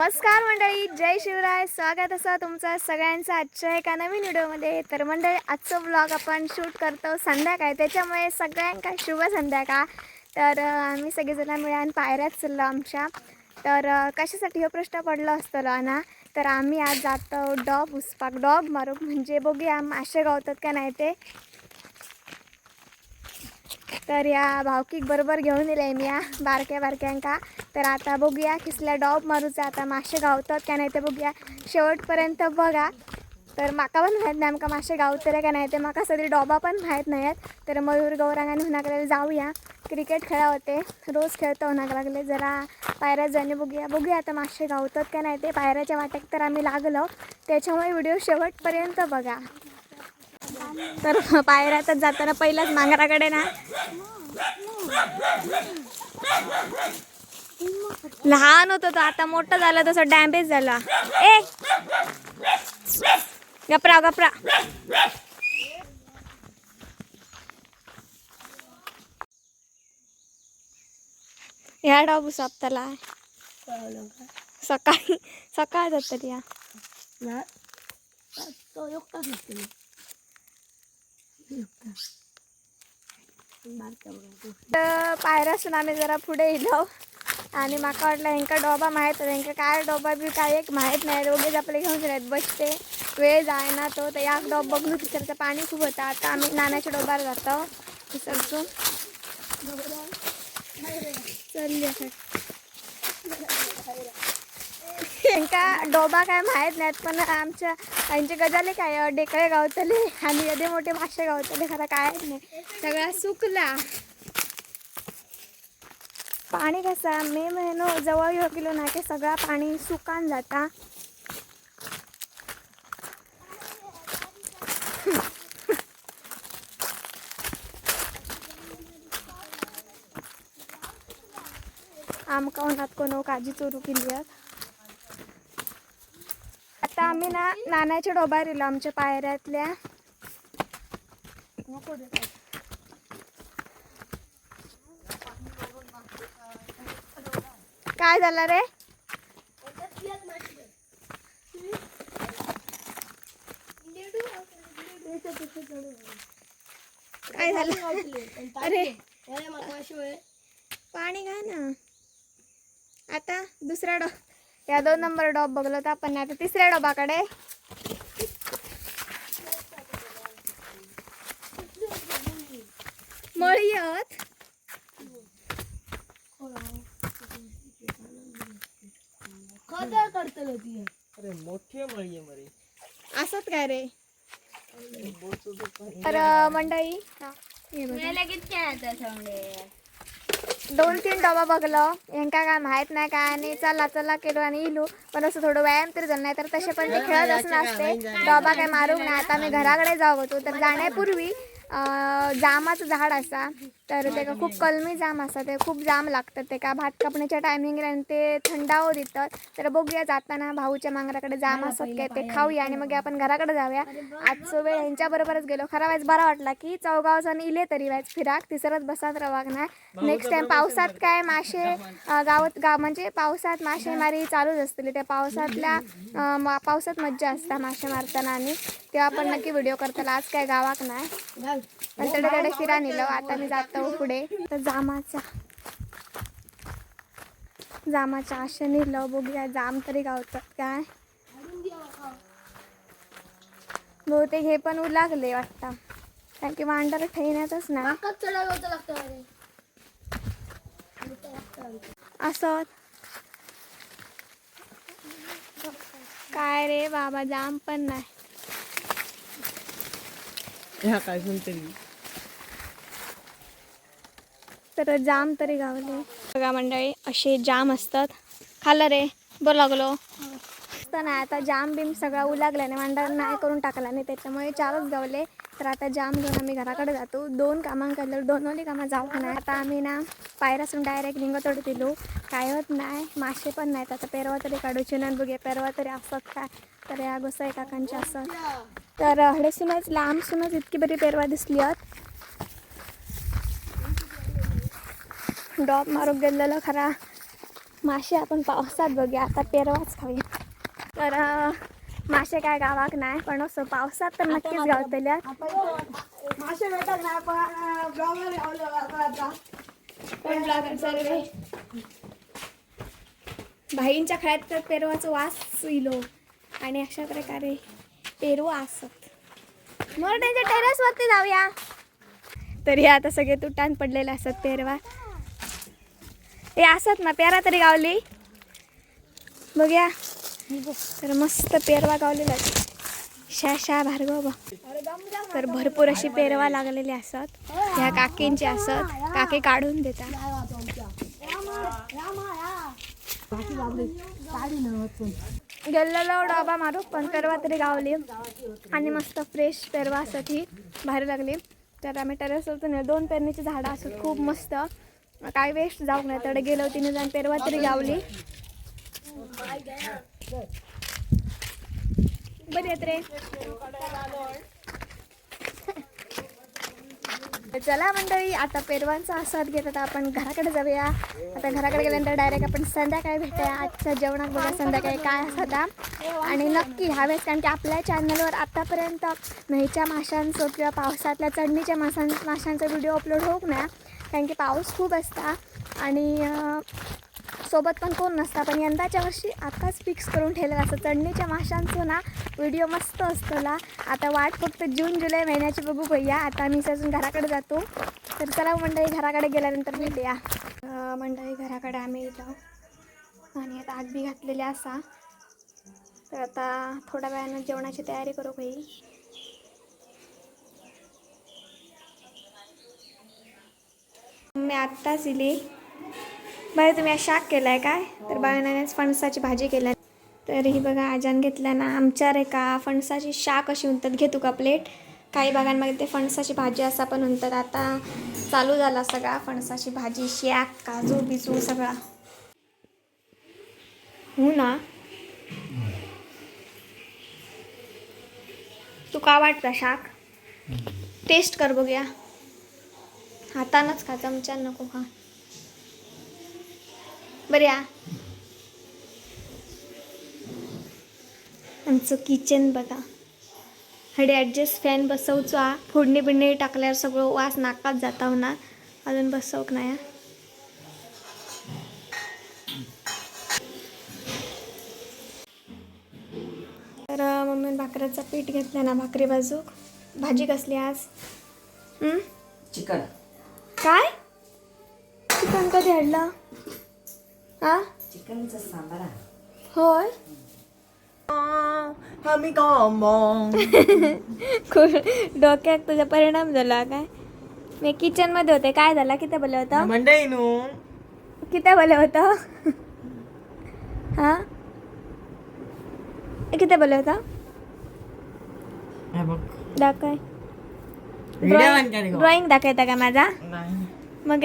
नमस्कार मंडळी, जय शिवराय. स्वागत असं तुमचं सगळ्यांचं आजच्या एका नवीन व्हिडिओमध्ये. तर मंडळी, आजचं ब्लॉग आपण शूट करतो संध्याकाळी, त्याच्यामुळे सगळ्यांका शुभ संध्याकाळ. तर आम्ही सगळेजण मिळून पायऱ्यात चाललो आमच्या. तर कशासाठी हा प्रश्न पडला असतो ना, तर आम्ही आज जातो डॉग उसपाक, डॉग मारूक. म्हणजे बघूया मासे गावतात का नाही ते. तर या भावकीक बरोबर घेऊन येईल मी या बारक्यांका. तर आता बघूया किसल्या डॉब मारूचा, आता मासे गावतात का नाही ते बघूया. शेवटपर्यंत बघा. तर माका पण माहीत नाही आमका मासे गावतले का नाही ते, माका सगळी डॉबा पण माहीत नाहीत. तर मयूर गौरांगाने हुनाकडे जाऊया. क्रिकेट खेळा होते, रोज खेळतो हुनाक लागले. जरा पायऱ्यात जाणे बघूया आता मासे गावतात का नाही ते. पायऱ्याच्या वाटेक तर आम्ही लागलो, त्याच्यामुळे व्हिडिओ शेवटपर्यंत बघा. तर पायऱ्यातच जाताना पहिलाच मांगराकडे ना लहान होतो तो, आता मोठा झाला तसं डॅमेज झाला. ए गपरा गपरा. ह्या डाबू सापताला सकाळी सकाळ जात या पायऱ्यासून आम्ही जरा पुढे येलो आणि माका वाटलं ह्यांका डोबा माहीत, ह्यांका काय डोबा बी काय एक माहीत नाही. दोघेच आपले घेऊन राहत बसते, वेळ जाय ना तो. तर एक डोब बघलो, तिसरचं पाणी खूप होतं. आता आम्ही नाण्याच्या डोबार जातो तिसरसून चालली. ह्यांका डोबा काय माहीत नाहीत, पण आमच्या त्यांचे गजाले काय डेकळे गावतले आणि एवढे मोठे मासे गावतले खरं काय नाही. सगळा सुकला. पाणी कसा मे महिनो जवळ येऊ गेलो ना की सगळा पाणी सुकान जाता. आमका उन्हात कोण काजी चोरू केली. आता आम्ही ना नाण्याच्या डोबार येलो आमच्या पायऱ्यातल्या. काय झालं रे? काय झालं? अरे पाणी घा ना. आता दुसरा डॉब, या 2 नंबर डॉब बघलो तर आपण. आता तिसऱ्या डोबाकडे मळीयत. अरे मोठी मळी मरे असत काय रे. तर मंडळी 2-3 डबा बघलो, यांका काय माहीत नाही काय. आणि चला केलो आणि इलो. पण असं थोडं व्यायाम तरी झालं नाही तर तसे पण ते खेळत असं नसते. डबा काय मारूक नाही. आता आम्ही घराकडे जाऊ होतो. तर जाण्यापूर्वी जामाचं झाड असा, तर ते खूप कलमी जाम असा, ते खूप जाम लागतात. ते का भात कापण्याच्या टायमिंगला आणि ते थंडावं देतात. तर बघूया जाताना भाऊच्या मांगराकडे जाम असत काय ते खाऊया आणि मग आपण घराकडे जाऊया. आजचं वेळ यांच्याबरोबरच गेलो. खरा वाईज बरा वाटला की चौगावचा इले तरी वाईज फिराक, तिसरंच बसात रवाक नाही. नेक्स्ट टाइम पावसात काय मासे म्हणजे पावसात मासेमारी चालूच असतील. त्या पावसात मज्जा असता मासे मारताना, आणि तेव्हा आपण नक्की व्हिडिओ करताना. आज काय गावाक नाही, पण तडे फिरा नेलो. आता मी जातो पुढे. तर जामाच्या आशे नेलो, बघूया जाम तरी गावतात काय. बहुतेक हे पण लागले वाटतं, कारण की मांडर ठेवण्यातच ना असं. काय रे बाबा, जाम पण नाही. काय तरी तर जाम तरी गावले बघा मंडळी. असे जाम असतात. खाल्लं रे, बरं लागलो असतं नाही. आता जाम बिम सगळा उलागल्याने मांडर नाही करून टाकला आणि त्याच्यामुळे 4च गावले. तर आता जाम घेऊन आम्ही घराकडे जातो. 2 कामां केलं, 2 कामं जाऊ नाही. आता आम्ही ना पायऱ्यासून डायरेक्ट निघत दिलो. काय होत नाही, मासे पण नाहीत. आता पेरवा तरी काढूचे नाही, बघूया पेरवा तरी असत काय. तर या गोसाई काकांच्या असत. तर हडेसूनच लांबसूनच इतकी बरी पेरवा दिसली आहेत. डॉब मारूक गेलेलं खरा मासे आपण पावसात बघूया, आता पेरवाच खाऊया. तर मासे काय गावाक नाही, पण असं पावसात तर नक्कीच गावतल्या. मासे भेटत नाही पण ब्लॉगर पण ब्लॉगर सर्वे भाईंच्या खळ्यात तर पेरवाचा वास इलो आणि अशा प्रकारे पेरवा असत. मग त्यांच्या टेरेसवरती जाऊया. तरी आता सगळे तुटान पडलेले असतात पेरवा. हे असत ना, पेरा तरी गावली बघूया. तर मस्त पेरवा गावलेला शा भार्गव बा. तर भरपूर अशी पेरवा लागलेली असत. ह्या काकींची असत, काकी काढून देतात. गेलेलो डबा मारू पण पेरवा तरी गावली आणि मस्त फ्रेश पेरवा असत ही भारी लागली. तर आम्ही टेरेसवरतून 2 पेरणीची झाडं असत खूप मस्त, काय वेस्ट जाऊ नाही. तर गेलो 3 जण पेरवा तरी गावली. बरी आहेत रे. चला मंडळी, आता पेरवांचा आस्वाद घेत आता आपण घराकडे जाऊया. आता घराकडे गेल्यानंतर डायरेक्ट आपण संध्याकाळी भेटूया. आजच्या जेवणात बघा संध्याकाळी काय असता आणि नक्की ह्यावेळेस, कारण की आपल्या चॅनलवर आतापर्यंत नदीच्या माशांचं किंवा पावसातल्या चढणीच्या माशांचा व्हिडिओ अपलोड होऊ नये, कारण की पाऊस खूप असता आणि सोबत पण कोण नसता. पण यंदाच्या वर्षी आताच फिक्स करून ठेवलेलं असतं चढणीच्या माशांचं ना व्हिडिओ मस्त असतोला. आता वाट फक्त जून जुलै महिन्याची बघू भैया. आता आम्ही अजून घराकडे जातो. तर चला मंडळी, घराकडे गेल्यानंतर भेटूया. मंडळी घराकडे आम्ही येतो आणि आता आग बी घातलेली असा. तर आता थोड्या वेळानं जेवणाची तयारी करू भाई. मी आत्ताच इली. बाय तुम्ही आज शाक केलाय काय? तर बाळानेच फणसाची भाजी केली. तर ही बघा आजान घेतल्या ना आमच्या रे का फणसाची शाक अशी म्हणतात. घेतो का प्लेट? काही भागांमध्ये ते फणसाची भाजी असा पण म्हणतात. आता चालू झाला सगळा फणसाची भाजी, शाक, काजू बिजू सगळा. हो ना, तू का वाटतं शाक? टेस्ट कर बघूया. हातानच खा, चमच्यान नको खा. बऱ्या आमचं किचन बघा. हडे ॲडजस्ट फॅन बसवचा. फोडणी बिडणी टाकल्यावर सगळं वास नाकात जाता होणार. अजून बसवक नाही. तर मम्मीने भाकरीचं पीठ घेतलं ना, भाकरी बाजूक. भाजी कसली आज? चिकन. काय चिकन कधी आणलं? हा चिकनचा सांबार. होय. आम्ही कॉम्बॉंग डोक्यात तुझा परिणाम झाला काय? मी किचन मध्ये होते. काय झाला? किती बोललं होतं? मंडई नू किती बोललं होतं? हा किती बोललं होतं? हे बघ दाखय. व्हिडिओ बंद कर गं. ड्रॉइंग दाखवता का माझा? नाही. मग